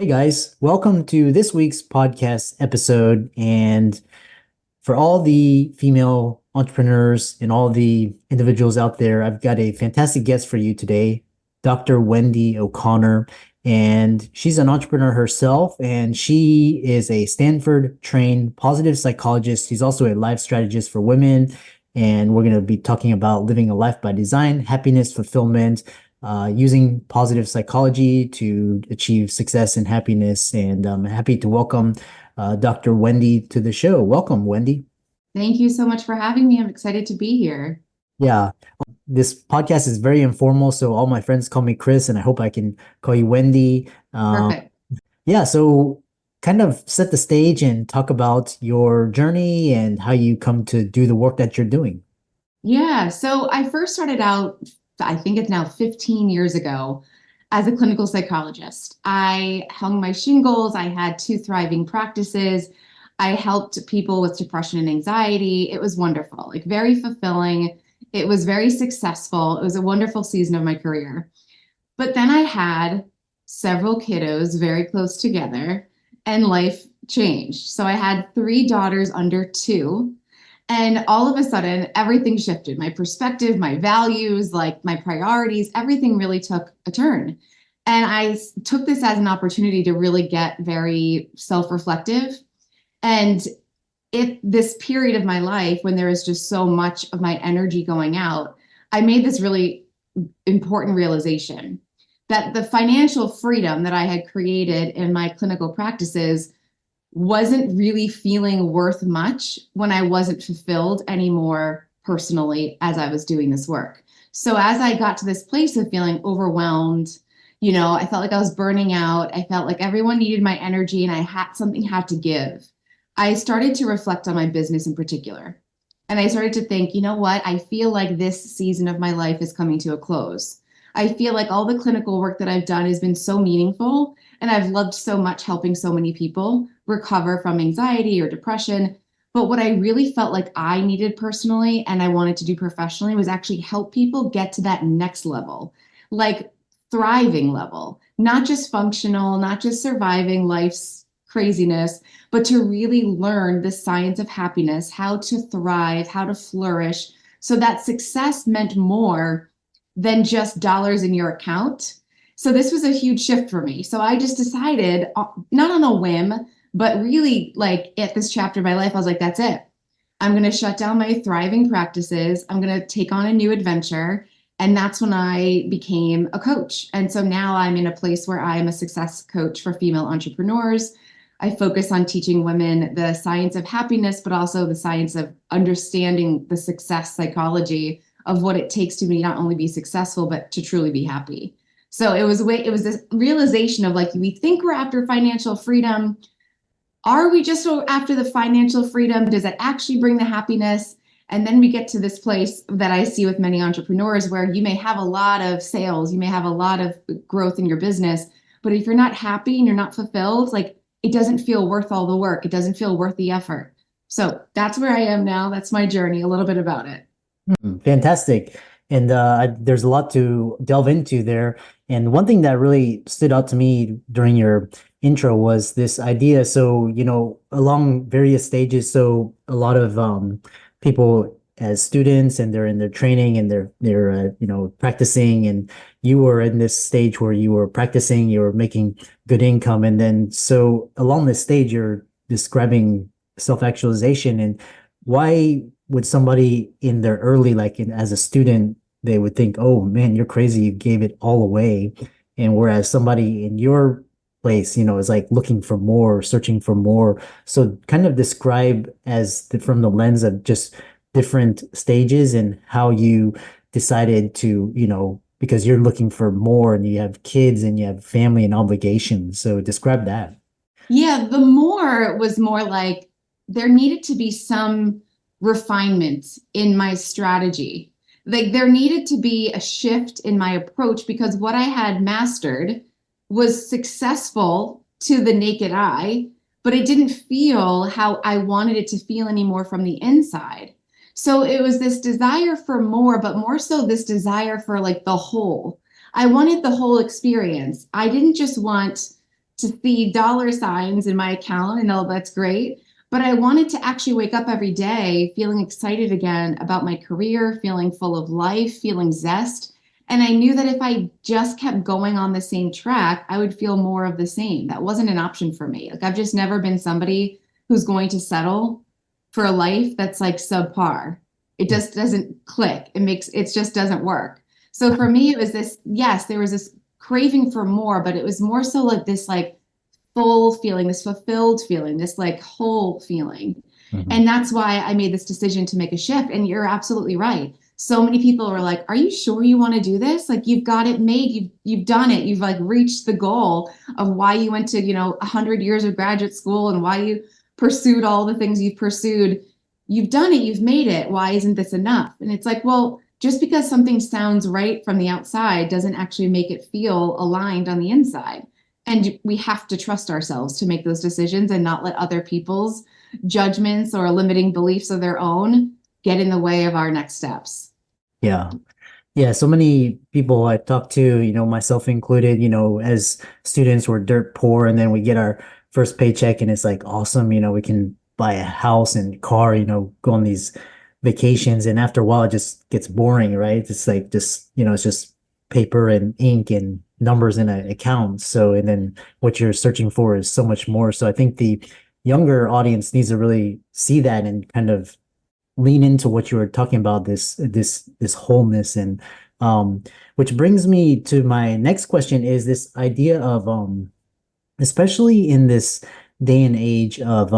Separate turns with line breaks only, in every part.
Hey guys, welcome to this week's podcast episode. And for all the female entrepreneurs and all the individuals out there, I've got a fantastic guest for you today, Dr. Wendy O'Connor. And she's an entrepreneur herself, and she is a Stanford trained positive psychologist. She's also a life strategist for women. And we're going to be talking about living a life by design, happiness, fulfillment, using positive psychology to achieve success and happiness. And I'm happy to welcome Dr. Wendy to the show. Welcome, Wendy.
Thank you so much for having me. I'm excited to be here.
Yeah, this podcast is very informal, so all my friends call me Chris, and I hope I can call you Wendy.
Perfect.
Yeah, so kind of set the stage and talk about your journey and how you come to do the work that you're doing.
Yeah. So I first started out, I think it's now 15 years ago, as a clinical psychologist. I hung my shingles. I had two thriving practices. I helped people with depression and anxiety. It was wonderful, like very fulfilling. It was very successful. It was a wonderful season of my career. But then I had several kiddos very close together and life changed. So I had three daughters under two. And all of a sudden, everything shifted. My perspective, my values, like my priorities, everything really took a turn. And took this as an opportunity to really get very self reflective. And this period of my life, when there is just so much of my energy going out, I made this really important realization that the financial freedom that I had created in my clinical practices wasn't really feeling worth much when I wasn't fulfilled anymore personally as I was doing this work. So as I got to this place of feeling overwhelmed, I felt like I was burning out. I felt like everyone needed my energy and I had something had to give. I started to reflect on my business in particular. And I started to think, you know what? I feel like this season of my life is coming to a close. I feel like all the clinical work that I've done has been so meaningful, and I've loved so much helping so many people recover from anxiety or depression. But what I really felt like I needed personally and I wanted to do professionally was actually help people get to that next level, like thriving level, not just functional, not just surviving life's craziness, but to really learn the science of happiness, how to thrive, how to flourish, so that success meant more than just dollars in your account. So this was a huge shift for me. So I just decided, not on a whim, but really like at this chapter of my life, I was like, that's it. I'm going to shut down my thriving practices. I'm going to take on a new adventure. And that's when I became a coach. And so now I'm in a place where I'm a success coach for female entrepreneurs. I focus on teaching women the science of happiness, but also the science of understanding the success psychology of what it takes to not only be successful, but to truly be happy. So it was this realization of like, we think we're after financial freedom. Are we just after the financial freedom? Does it actually bring the happiness? And then we get to this place that I see with many entrepreneurs where you may have a lot of sales, you may have a lot of growth in your business, but if you're not happy and you're not fulfilled, like it doesn't feel worth all the work. It doesn't feel worth the effort. So that's where I am now. That's my journey, a little bit about it.
Fantastic. And there's a lot to delve into there. And one thing that really stood out to me during your intro was this idea. So, along various stages, so a lot of people as students and they're in their training and they're practicing, and you were in this stage where you were practicing, you were making good income. And then so along this stage, you're describing self-actualization. And why would somebody in their early, as a student, they would think, oh man, you're crazy, you gave it all away. And whereas somebody in your place, is like looking for more, searching for more. So kind of describe from the lens of just different stages and how you decided to, because you're looking for more and you have kids and you have family and obligations. So describe that.
Yeah, the more was more like there needed to be some refinement in my strategy. Like there needed to be a shift in my approach because what I had mastered was successful to the naked eye, but it didn't feel how I wanted it to feel anymore from the inside. So it was this desire for more, but more so this desire for like the whole. I wanted the whole experience. I didn't just want to see dollar signs in my account and all that's great. But I wanted to actually wake up every day feeling excited again about my career, feeling full of life, feeling zest. And I knew that if I just kept going on the same track, I would feel more of the same. That wasn't an option for me. Like I've just never been somebody who's going to settle for a life that's like subpar. It just doesn't click. It just doesn't work. So for me, it was this, yes, there was this craving for more, but it was more so like this like full feeling, this fulfilled feeling, this like whole feeling.
Mhm.
And that's why I made this decision to make a shift. And you're absolutely right. So many people were like, "Are you sure you want to do this? Like you've got it made. You've done it. You've like reached the goal of why you went to, 100 years of graduate school and why you pursued all the things you've pursued. You've done it. You've made it. Why isn't this enough?" And it's like, well, just because something sounds right from the outside doesn't actually make it feel aligned on the inside. And we have to trust ourselves to make those decisions and not let other people's judgments or limiting beliefs of their own get in the way of our next steps.
Yeah. Yeah, so many people I talk to, myself included, as students, we're dirt poor, and then we get our first paycheck and it's like awesome, we can buy a house and car, go on these vacations. And after a while, it just gets boring, right? It's like just, it's just paper and ink and numbers in an account. So, and then what you're searching for is so much more. So I think the younger audience needs to really see that and kind of lean into what you were talking about, this wholeness. And which brings me to my next question, is this idea of especially in this day and age of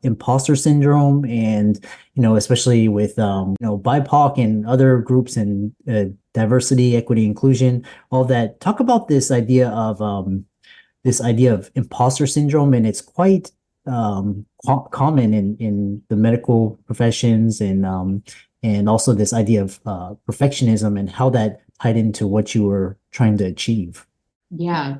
imposter syndrome, and especially with BIPOC and other groups, and diversity, equity, inclusion, all that. Talk about this idea of imposter syndrome, and it's quite common in the medical professions, and also this idea of perfectionism, and how that tied into what you were trying to achieve.
Yeah.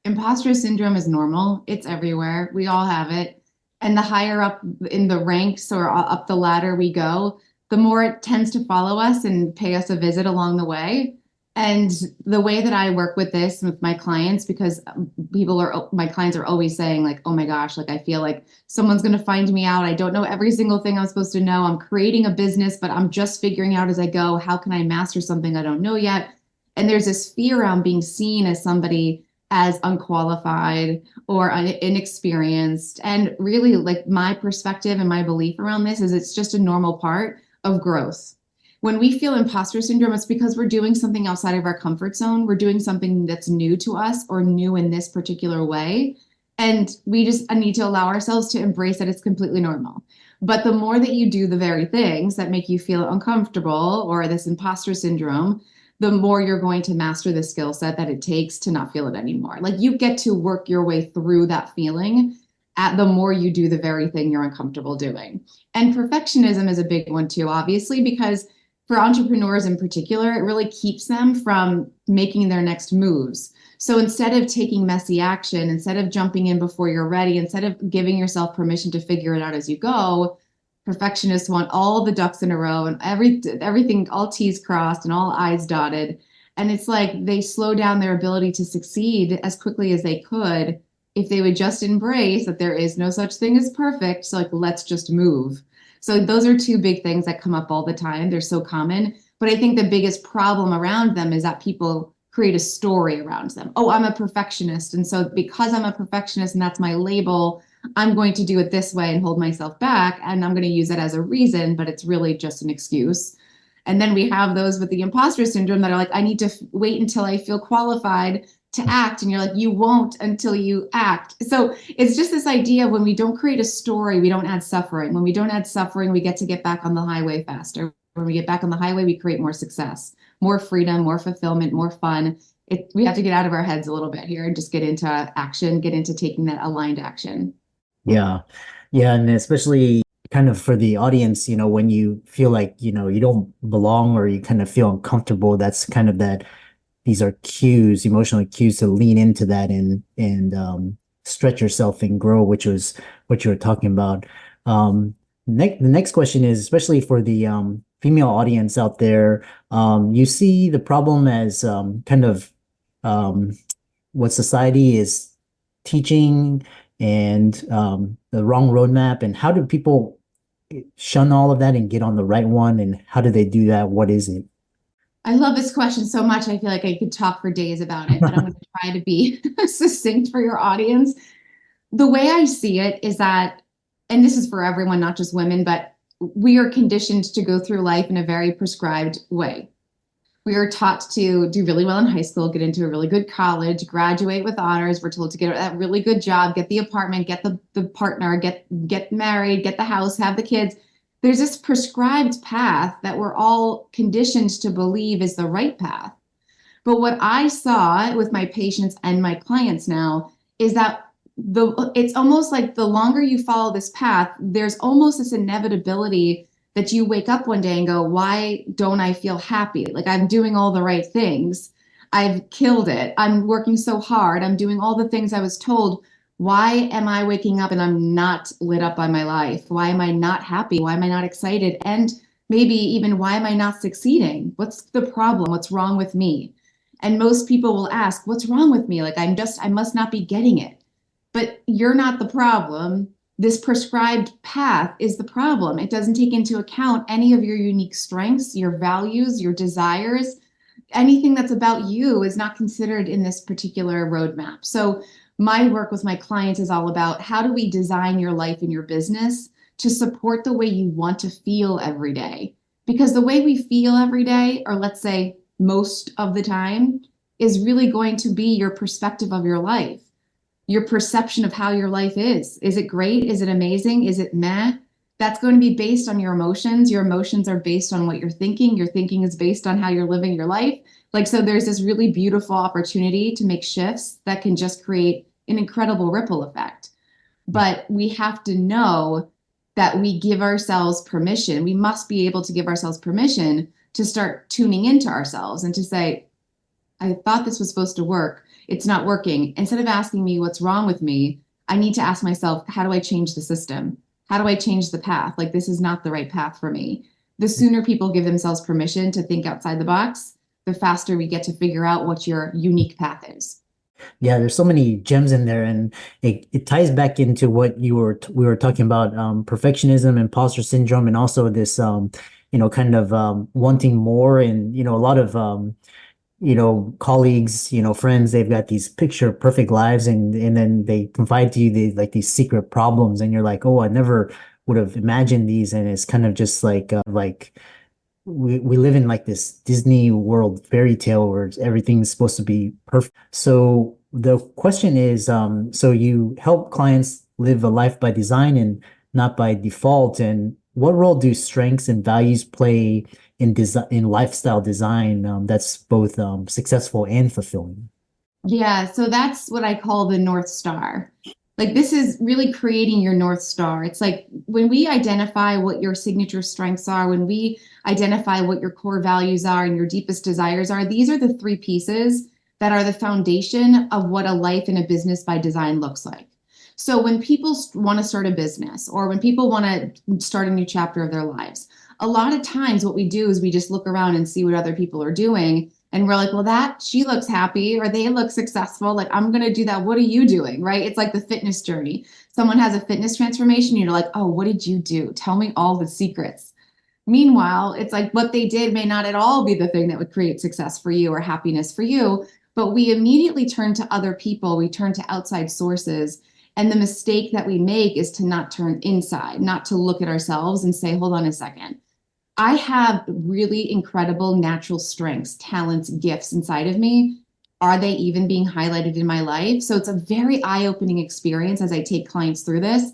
Imposter syndrome is normal. It's everywhere. We all have it. And the higher up in the ranks or up the ladder we go, the more it tends to follow us and pay us a visit along the way. And the way that I work with this with my clients, because my clients are always saying like, "Oh my gosh, like I feel like someone's going to find me out. I don't know every single thing I'm supposed to know. I'm creating a business, but I'm just figuring out as I go. How can I master something I don't know yet?" And there's this fear around being seen as somebody as unqualified or inexperienced. And really, like my perspective and my belief around this is it's just a normal part of growth. When we feel imposter syndrome, it's because we're doing something outside of our comfort zone. We're doing something that's new to us or new in this particular way. And we just need to allow ourselves to embrace that it's completely normal. But the more that you do the very things that make you feel uncomfortable or this imposter syndrome, the more you're going to master the skill set that it takes to not feel it anymore. Like you get to work your way through that feeling at the more you do the very thing you're uncomfortable doing. And perfectionism is a big one too, obviously, because for entrepreneurs in particular, it really keeps them from making their next moves. So instead of taking messy action, instead of jumping in before you're ready, instead of giving yourself permission to figure it out as you go, perfectionists want all the ducks in a row and everything, all T's crossed and all I's dotted. And it's like they slow down their ability to succeed as quickly as they could if they would just embrace that there is no such thing as perfect. So like, let's just move. So those are two big things that come up all the time. They're so common. But I think the biggest problem around them is that people create a story around them. Oh, I'm a perfectionist. And so because I'm a perfectionist and that's my label, I'm going to do it this way and hold myself back. And I'm going to use it as a reason, but it's really just an excuse. And then we have those with the imposter syndrome that are like, I need to wait until I feel qualified to act. And you're like, you won't until you act. So it's just this idea of when we don't create a story, we don't add suffering. When we don't add suffering, we get back on the highway faster. When we get back on the highway, we create more success, more freedom, more fulfillment, more fun. We have to get out of our heads a little bit here and just get into action, get into taking that aligned action.
Yeah. Yeah. And especially kind of for the audience, when you feel like, you don't belong, or you kind of feel uncomfortable, that's kind of that, these are cues, emotional cues, to lean into that, and stretch yourself and grow, which was what you were talking about. The next question is, especially for the female audience out there, you see the problem as kind of um, what society is teaching and the wrong roadmap? And how do people shun all of that and get on the right one? And how do they do that? What is it?
I love this question so much. I feel like I could talk for days about it, but I'm going to try to be succinct for your audience. The way I see it is that, and this is for everyone, not just women, but we are conditioned to go through life in a very prescribed way. We are taught to do really well in high school, get into a really good college, graduate with honors. We're told to get that really good job, get the apartment, get the partner, get married, get the house, have the kids. There's this prescribed path that we're all conditioned to believe is the right path. But what I saw with my patients and my clients now is that it's almost like the longer you follow this path, there's almost this inevitability that you wake up one day and go, why don't I feel happy? Like I'm doing all the right things. I've killed it. I'm working so hard. I'm doing all the things I was told. Why am I waking up and I'm not lit up by my life? Why am I not happy? Why am I not excited? And maybe even why am I not succeeding? What's the problem? What's wrong with me? And most people will ask, what's wrong with me? Like I must not be getting it. But you're not the problem. This prescribed path is the problem. It doesn't take into account any of your unique strengths, your values, your desires. Anything that's about you is not considered in this particular roadmap. So my work with my clients is all about how do we design your life and your business to support the way you want to feel every day? Because the way we feel every day, or let's say most of the time, is really going to be your perspective of your life, your perception of how your life is. Is it great? Is it amazing? Is it meh? That's going to be based on your emotions. Your emotions are based on what you're thinking. Your thinking is based on how you're living your life. Like, so there's this really beautiful opportunity to make shifts that can just create an incredible ripple effect. But we have to know that we give ourselves permission. We must be able to give ourselves permission to start tuning into ourselves and to say, I thought this was supposed to work. It's not working. Instead of asking me what's wrong with me, I need to ask myself, how do I change the system? How do I change the path? Like, this is not the right path for me. The sooner people give themselves permission to think outside the box, the faster we get to figure out what your unique path is.
Yeah, there's so many gems in there, and it ties back into what we were talking about, perfectionism, imposter syndrome, and also this kind of wanting more, and a lot of colleagues, friends, they've got these picture perfect lives, and then they confide to you these secret problems, and you're like, oh, I never would have imagined these, and it's kind of just like we live in like this Disney world fairy tale where everything's supposed to be perfect. So the question is, so you help clients live a life by design and not by default. And what role do strengths and values play in lifestyle design that's both successful and fulfilling?
Yeah, so that's what I call the North Star. Like, this is really creating your North Star. It's like when we identify what your signature strengths are, when we identify what your core values are and your deepest desires are, these are the three pieces that are the foundation of what a life and a business by design looks like. So when people want to start a business or when people want to start a new chapter of their lives, a lot of times what we do is we just look around and see what other people are doing. And we're like, well, she looks happy or they look successful. Like, I'm going to do that. What are you doing? Right? It's like the fitness journey. Someone has a fitness transformation. You're like, oh, what did you do? Tell me all the secrets. Meanwhile, it's like what they did may not at all be the thing that would create success for you or happiness for you. But we immediately turn to other people. We turn to outside sources. And the mistake that we make is to not turn inside, not to look at ourselves and say, hold on a second. I have really incredible natural strengths, talents, gifts inside of me. Are they even being highlighted in my life? So it's a very eye-opening experience as I take clients through this,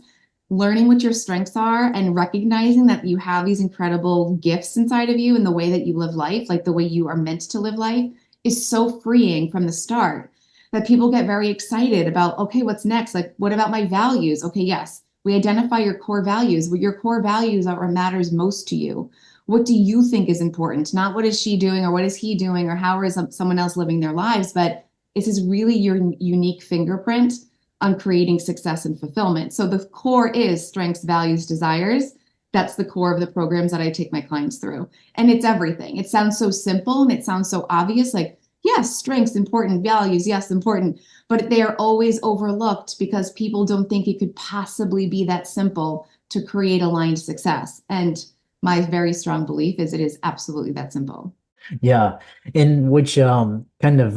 learning what your strengths are and recognizing that you have these incredible gifts inside of you and the way that you live life, like the way you are meant to live life, is so freeing from the start that people get very excited about, okay, what's next? Like, what about my values? Okay, yes, we identify your core values. What your core values are what matters most to you. What do you think is important? Not what is she doing or what is he doing or how is someone else living their lives, but this is really your unique fingerprint on creating success and fulfillment. So the core is strengths, values, desires. That's the core of the programs that I take my clients through. And it's everything. It sounds so simple and it sounds so obvious, like, yes, strengths important, values, yes, important. but they are always overlooked because people don't think it could possibly be that simple to create aligned success. And my very strong belief is it is absolutely that simple.
Yeah, in which kind of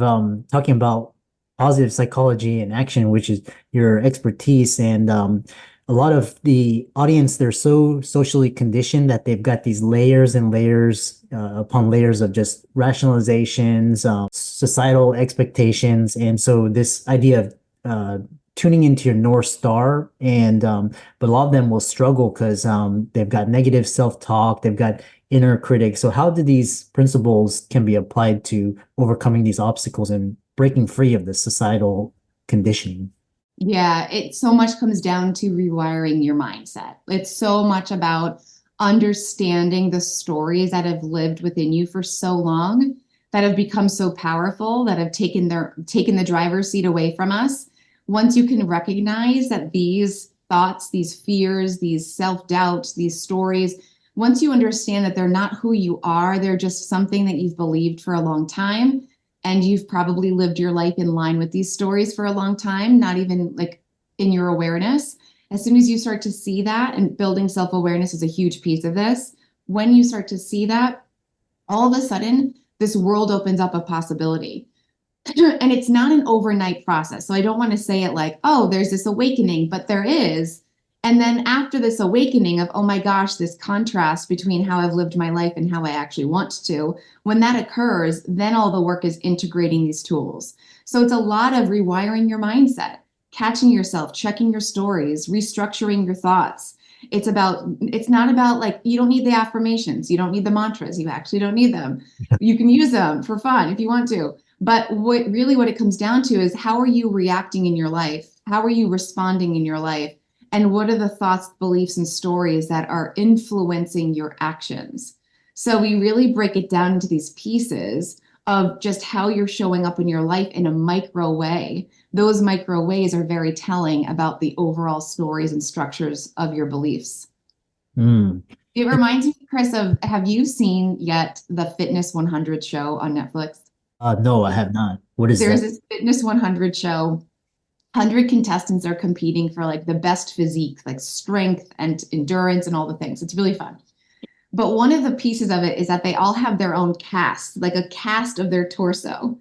talking about positive psychology and action, which is your expertise, and a lot of the audience, they're so socially conditioned that they've got these layers and layers upon layers of just rationalizations, societal expectations, and so this idea of tuning into your North Star, and but a lot of them will struggle because they've got negative self-talk, they've got inner critic. So how do these principles can be applied to overcoming these obstacles and breaking free of the societal conditioning?
Yeah, it so much comes down to rewiring your mindset. It's so much about understanding the stories that have lived within you for so long, that have become so powerful, that have taken the driver's seat away from us. Once you can recognize that these thoughts, these fears, these self-doubts, these stories, once you understand that they're not who you are, they're just something that you've believed for a long time, and you've probably lived your life in line with these stories for a long time, not even like in your awareness. As soon as you start to see that, and building self-awareness is a huge piece of this, when you start to see that, all of a sudden, this world opens up a possibility. And it's not an overnight process. So I don't want to say it like, oh, there's this awakening, but there is. And then after this awakening of, oh my gosh, this contrast between how I've lived my life and how I actually want to, when that occurs, then all the work is integrating these tools. So it's a lot of rewiring your mindset, catching yourself, checking your stories, restructuring your thoughts. It's not about like, you don't need the affirmations, you don't need the mantras, you actually don't need them. You can use them for fun if you want to. But what it comes down to is, how are you reacting in your life? How are you responding in your life? And what are the thoughts, beliefs, and stories that are influencing your actions? So we really break it down into these pieces of just how you're showing up in your life in a micro way. Those micro ways are very telling about the overall stories and structures of your beliefs.
Mm.
It reminds me, Chris, of, have you seen yet the Fitness 100 show on Netflix?
No, I have not. What is
There's
that?
this Fitness 100 show. 100 contestants are competing for like the best physique, like strength and endurance and all the things. It's really fun. But one of the pieces of it is that they all have their own cast, like a cast of their torso.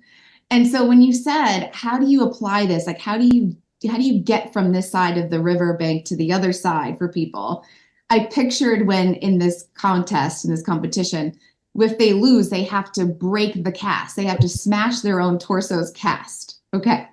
And so when you said, how do you apply this? Like, how do you get from this side of the riverbank to the other side for people? I pictured when in this contest, in this competition, if they lose, they have to break the cast. They have to smash their own torso's cast. Okay.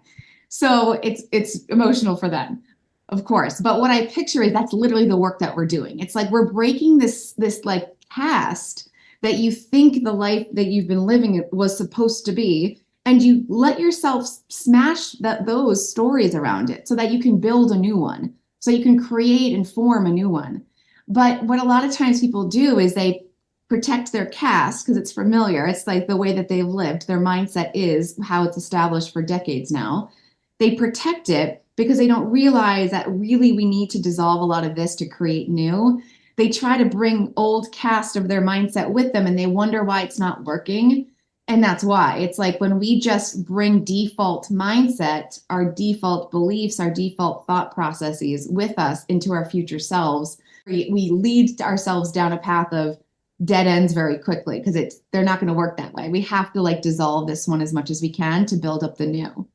So it's emotional for them, of course. But what I picture is that's literally the work that we're doing. It's like we're breaking this like cast that you think the life that you've been living was supposed to be, and you let yourself smash those stories around it so that you can build a new one, so you can create and form a new one. But what a lot of times people do is they protect their cast because it's familiar. It's like the way that they've lived. Their mindset is how it's established for decades now. They protect it because they don't realize that really we need to dissolve a lot of this to create new. They try to bring old cast of their mindset with them, and they wonder why it's not working. And that's why. It's like when we just bring default mindset, our default beliefs, our default thought processes with us into our future selves, we lead ourselves down a path of dead ends very quickly because they're not going to work that way. We have to like dissolve this one as much as we can to build up the new.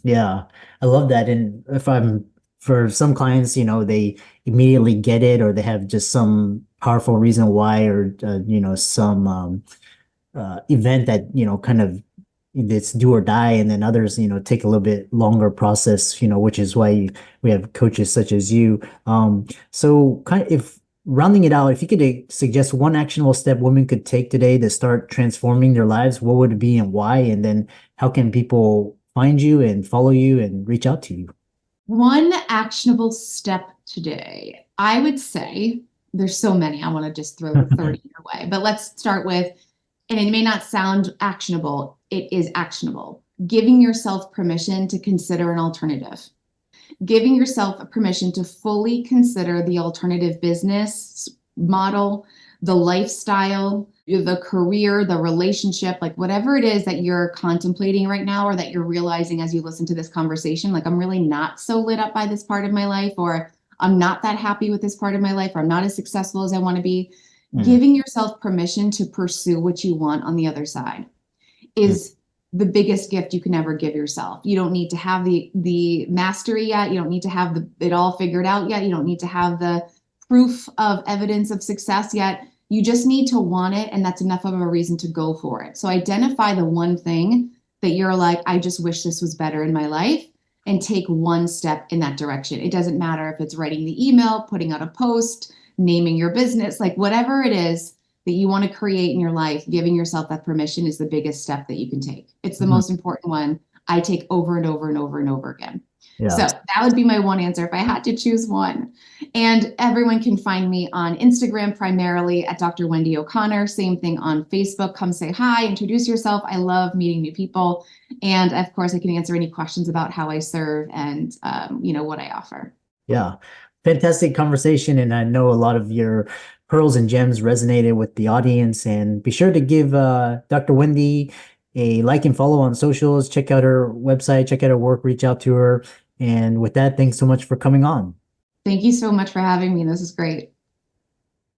Yeah, I love that. And if I'm for some clients, they immediately get it, or they have just some powerful reason why, or some event that kind of it's do or die, and then others take a little bit longer process, which is why we have coaches such as you. So kind of, if rounding it out, if you could suggest one actionable step women could take today to start transforming their lives, what would it be and why? And then how can people find you and follow you and reach out to you?
One actionable step today, I would say there's so many. I want to just throw 30 your way, but let's start with, and it may not sound actionable, it is actionable. Giving yourself permission to consider an alternative. Giving yourself permission to fully consider the alternative business model, the lifestyle, the career, the relationship, like whatever it is that you're contemplating right now, or that you're realizing as you listen to this conversation, like I'm really not so lit up by this part of my life, or I'm not that happy with this part of my life, or I'm not as successful as I want to be.
Mm,
Giving yourself permission to pursue what you want on the other side
mm,
is the biggest gift you can ever give yourself. You don't need to have the mastery yet. You don't need to have it all figured out yet. You don't need to have the proof of evidence of success yet. You just need to want it, and that's enough of a reason to go for it. So identify the one thing that you're like, I just wish this was better in my life, and take one step in that direction. It doesn't matter if it's writing the email, putting out a post, naming your business, like whatever it is that you want to create in your life, giving yourself that permission is the biggest step that you can take. It's the
mhm.
most important one I take over and over and over and over again. So
Yeah.
that would be my one answer if I had to choose one. And everyone can find me on Instagram primarily at Dr. Wendy O'Connor. Same thing on Facebook. Come say hi, introduce yourself. I love meeting new people. And of course, I can answer any questions about how I serve and what I offer.
Yeah. Fantastic conversation. And I know a lot of your pearls and gems resonated with the audience. And be sure to give Dr. Wendy a like and follow on socials. Check out her website, check out her work, reach out to her. And with that, thanks so much for coming on.
Thank you so much for having me. This is great.